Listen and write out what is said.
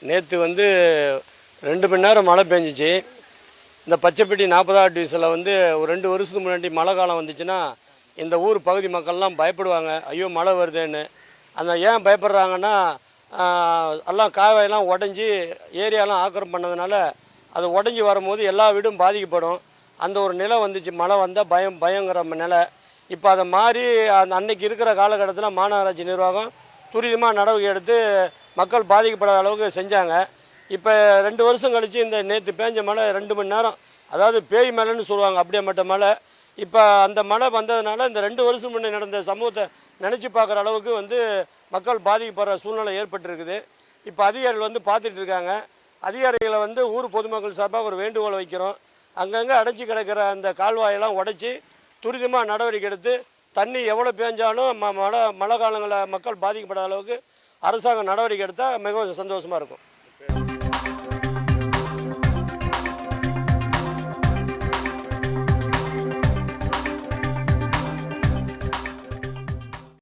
நேற்று வந்து 2 மணி நேரம் மழை பெஞ்சிச்சு. இந்த பச்சைப்பட்டி 40வது டிவிஷனில் வந்து ஒரு 2 வருஷத்துக்கு முன்னாடி மழை காலம் வந்துச்சுன்னா இந்த ஊர் பகுதி மக்கள்லாம் பயப்படுவாங்க, ஐயோ மழை வருதுன்னு. அந்த ஏன் பயப்படுறாங்கன்னா, எல்லாம் காவாயெல்லாம் உடஞ்சி ஏரியாலாம் ஆக்கிரம் பண்ணதுனால அது உடஞ்சி வரும்போது எல்லா வீடும் பாதிக்கப்படும். அந்த ஒரு நிலை வந்துச்சு, மழை வந்தால் பயங்கிற நிலை. இப்போ அதை மாறி அன்னைக்கு இருக்கிற காலகட்டத்தில் மாநகராட்சி நிர்வாகம் துரிதமாக நடவடிக்கை எடுத்து மக்கள் பாதிக்கப்படாத அளவுக்கு செஞ்சாங்க. இப்போ 2 வருஷம் கழித்து இந்த நேற்று பேஞ்ச மழை 2 மணி நேரம், அதாவது பேய் மழைன்னு சொல்லுவாங்க, அப்படியே மட்டும் மழை. இப்போ அந்த மழை வந்ததுனால இந்த 2 வருஷம் முன்னே நடந்த சமூகத்தை நினச்சி பார்க்குற அளவுக்கு வந்து மக்கள் பாதிக்கப்படுற சூழ்நிலை ஏற்பட்டுருக்குது. இப்போ அதிகாரிகள் வந்து பார்த்துட்டு இருக்காங்க. அதிகாரிகளை வந்து ஊர் பொதுமக்கள் சார்பாக ஒரு வேண்டுகோளை வைக்கிறோம். அங்கங்கே அடைச்சி கிடக்கிற அந்த கால்வாயெல்லாம் உடைச்சி துரிதமாக நடவடிக்கை எடுத்து தண்ணி எவ்வளோ பேஞ்சாலும் மழை காலங்களில் மக்கள் பாதிக்கப்படாத அளவுக்கு அரசாங்கம் நடவடிக்கை எடுத்தால் மிகவும் சந்தோஷமாக இருக்கும்.